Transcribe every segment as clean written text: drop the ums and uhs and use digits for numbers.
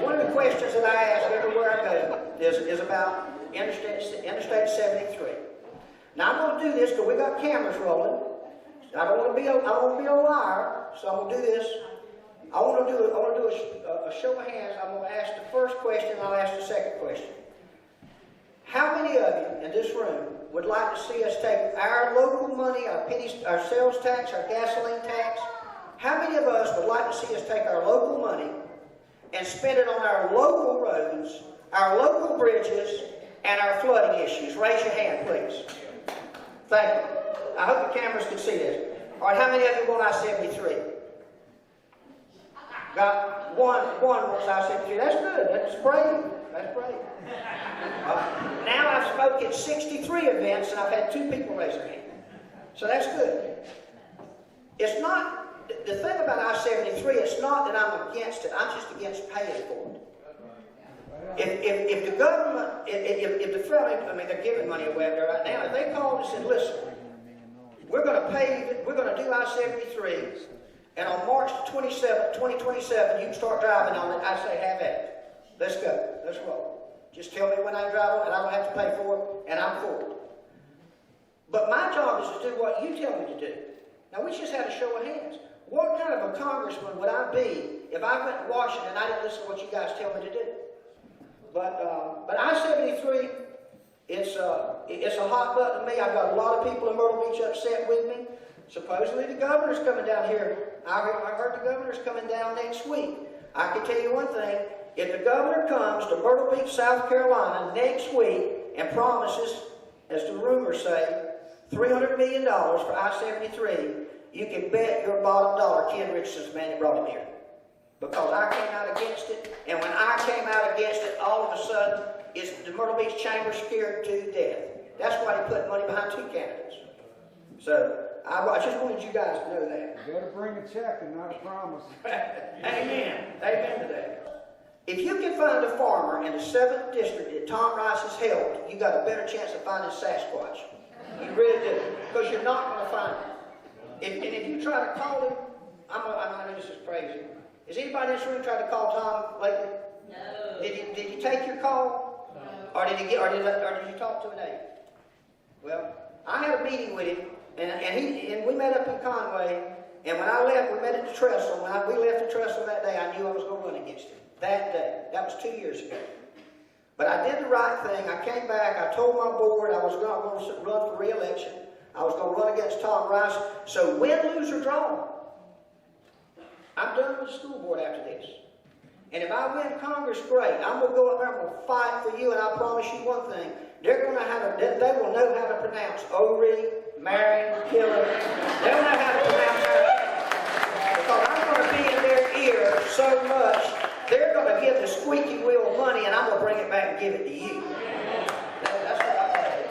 One of the questions that I ask everywhere I go is about Interstate 73. Now I'm going to do this because we got cameras rolling. I don't want to be a liar, so I'm going to do this. I want to do a show of hands. I'm going to ask the first question, and I'll ask the second question. How many of you in this room would like to see us take our local money, our sales tax, our gasoline tax? How many of us would like to see us take our local money and spend it on our local roads, our local bridges, and our flooding issues? Raise your hand, please. Thank you. I hope the cameras can see this. All right, how many of you want I-73? Got one wants I-73. That's good. That's brave. That's brave. Now I've spoken at 63 events, and I've had 2 people raise their hand. So that's good. It's not, the thing about I-73, it's not that I'm against it. I'm just against paying for it. If the government, if the federal, I mean, they're giving money away there right now. If they called and said, listen, we're going to do I-73, and on March 27, 2027, you can start driving on it, I say, have at it. Let's go. Let's roll. Just tell me when I drive on it, and I don't have to pay for it, and I'm for it. But my job is to do what you tell me to do. Now, we just had a show of hands. What kind of a congressman would I be if I went to Washington and I didn't listen to what you guys tell me to do? But I-73, it's a hot button to me. I've got a lot of people in Myrtle Beach upset with me. Supposedly the governor's coming down here. I heard the governor's coming down next week. I can tell you one thing. If the governor comes to Myrtle Beach, South Carolina next week and promises, as the rumors say, $300 million for I-73, you can bet your bottom dollar Ken Richardson's the man that brought him here. Because I came out against it, and when I came out against it, all of a sudden, the Myrtle Beach Chamber scared to death. That's why they put money behind 2 candidates. So, I just wanted you guys to know that. You better bring a check and not a promise. Amen. Amen to that. If you can find a farmer in the 7th district that Tom Rice has helped, you got a better chance of finding Sasquatch. You really do. Because you're not going to find him. And if you try to call him, I know this is crazy. Has anybody in this room tried to call Tom lately? No. Did he take your call? No. Or did you talk to an aide? Well, I had a meeting with him, and we met up in Conway, and when I left, we met at the trestle. When we left the trestle that day, I knew I was going to run against him. That day. That was 2 years ago. But I did the right thing. I came back. I told my board I was going to run for re-election. I was going to run against Tom Rice. So win, lose, or draw, I'm done with the school board after this. And if I win Congress, great. I'm going to go up there and I'm going to fight for you, and I promise you one thing. They will know how to pronounce Ori, Marion, Killer. They'll know how to pronounce that. Because I'm going to be in their ear so much, they're going to give the squeaky wheel of money, and I'm going to bring it back and give it to you. That's what I'm saying.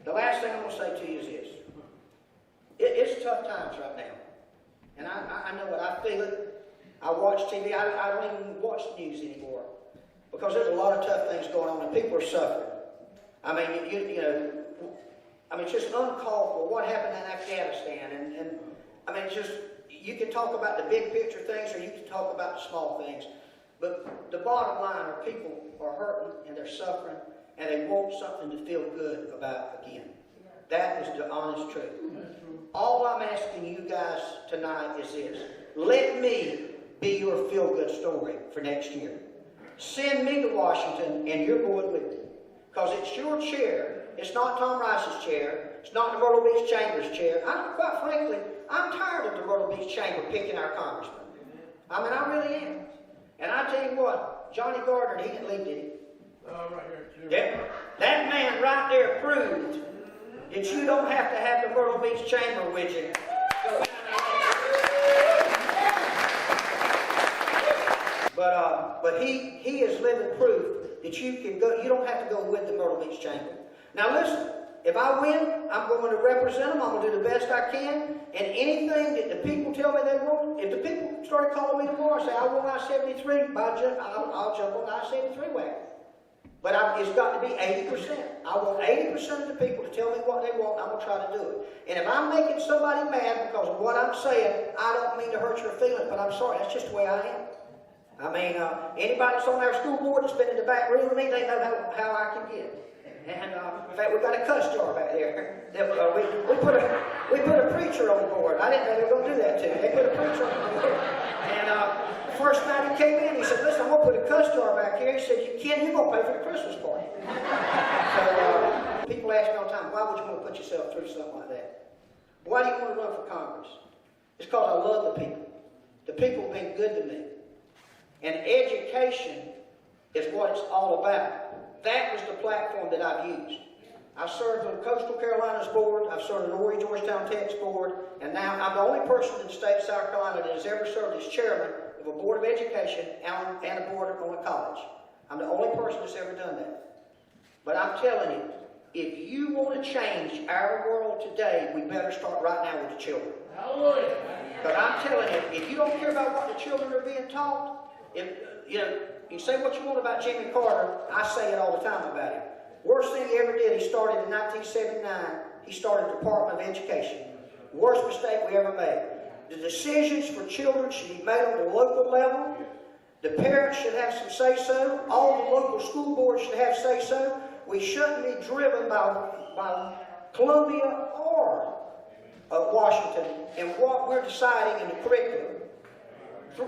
The last thing I'm going to say to you is this. It's tough times right now. And I know it. I feel it. I watch TV. I don't even watch the news anymore. Because there's a lot of tough things going on, and people are suffering. I mean, you know, it's just uncalled for what happened in Afghanistan. And I mean, just, you can talk about the big picture things, or you can talk about the small things. But the bottom line are people are hurting, and they're suffering, and they want something to feel good about again. That is the honest truth. All I'm asking you guys tonight is this. Let me be your feel-good story for next year. Send me to Washington, and you're going with me. Because it's your chair. It's not Tom Rice's chair. It's not the Myrtle Beach Chamber's chair. Quite frankly, I'm tired of the Myrtle Beach Chamber picking our congressman. I mean, I really am. And I tell you what, Johnny Gardner, he didn't leave, did he? Right here, that man right there proved that you don't have to have the Myrtle Beach Chamber with you. But he is living proof that you can go. You don't have to go with the Myrtle Beach Chamber. Now listen, if I win, I'm going to represent them. I'm going to do the best I can. And anything that the people tell me they want, if the people started calling me tomorrow and say, I want I-73, I'll jump on the I-73 wagon. But it's got to be 80%. I want 80% of the people to tell me what they want, and I'm going to try to do it. And if I'm making somebody mad because of what I'm saying, I don't mean to hurt your feelings, but I'm sorry, that's just the way I am. I mean, anybody that's on our school board that's been in the back room with me, they know how I can get. And in fact, we've got a cuss jar back there. That, we put a preacher on the board. I didn't know they were going to do that to me. They put a preacher on the board. And first night he came in, he said, "Listen, I'm going to put a cuss jar back here." He said, "Ken, you're going to pay for the Christmas party." So people ask me all the time, why would you want to put yourself through something like that? Why do you want to run for Congress? It's because I love the people. The people have been good to me. And education is what it's all about. That was the platform that I've used. I served on the Coastal Carolinas Board, I've served on the Horry Georgetown Tech's Board, and now I'm the only person in the state of South Carolina that has ever served as chairman of a Board of Education and a board on a college. I'm the only person that's ever done that. But I'm telling you, if you want to change our world today, we better start right now with the children. Hallelujah. But I'm telling you, if you don't care about what the children are being taught, you say what you want about Jimmy Carter, I say it all the time about him. Worst thing he ever did, he started in 1979, he started the Department of Education. Worst mistake we ever made. The decisions for children should be made on the local level. The parents should have some say-so. All the local school boards should have say-so. We shouldn't be driven by Columbia or Washington in what we're deciding in the curriculum.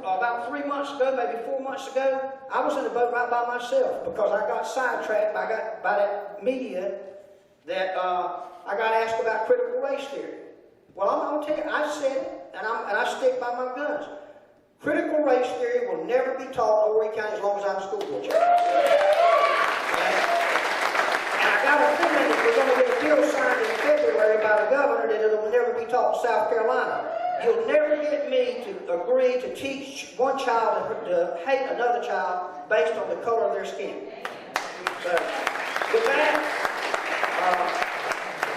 About 3 months ago, maybe 4 months ago, I was in the boat right by myself because I got sidetracked by that media that I got asked about critical race theory. Well, I'm going to tell you, I said it, and I stick by my guns. Critical race theory will never be taught in Horry County as long as I'm a school board chair. And I got a feeling that we're going to get a bill signed in February by the governor that it will never be taught in South Carolina. You'll never get me to agree to teach one child to hate another child based on the color of their skin. So, with that,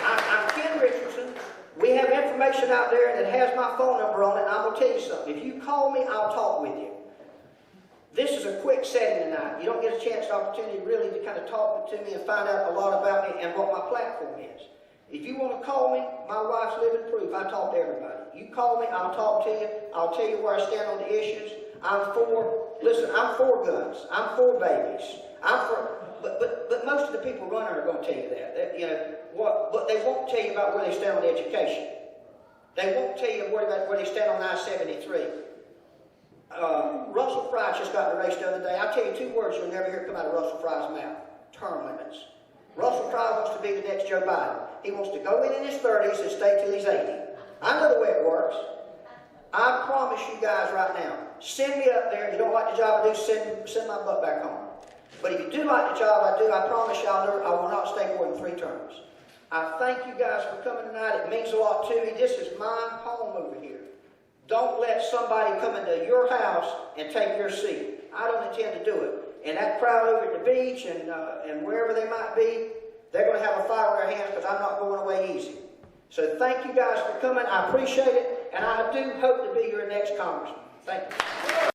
I'm Ken Richardson. We have information out there that has my phone number on it, and I'm going to tell you something. If you call me, I'll talk with you. This is a quick setting tonight. You don't get a chance, opportunity really to kind of talk to me and find out a lot about me and what my platform is. If you want to call me, my wife's living proof. I talk to everybody. You call me, I'll talk to you. I'll tell you where I stand on the issues. I'm for guns. I'm for babies. But most of the people running are going to tell you that. But they won't tell you about where they stand on education. They won't tell you where they stand on I-73. Russell Fry just got in the race the other day. I'll tell you 2 words you'll never hear come out of Russell Fry's mouth. Term limits. Russell Fry wants to be the next Joe Biden. He wants to go in his 30s and stay till he's 80. I know the way it works. I promise you guys right now, send me up there. If you don't like the job I do, send my butt back home. But if you do like the job I do, I promise y'all I will not stay more than 3 terms. I thank you guys for coming tonight. It means a lot to me. This is my home over here. Don't let somebody come into your house and take your seat. I don't intend to do it. And that crowd over at the beach and wherever they might be, they're going to have a fight on their hands because I'm not going away easy. So thank you guys for coming. I appreciate it, and I do hope to be your next congressman. Thank you.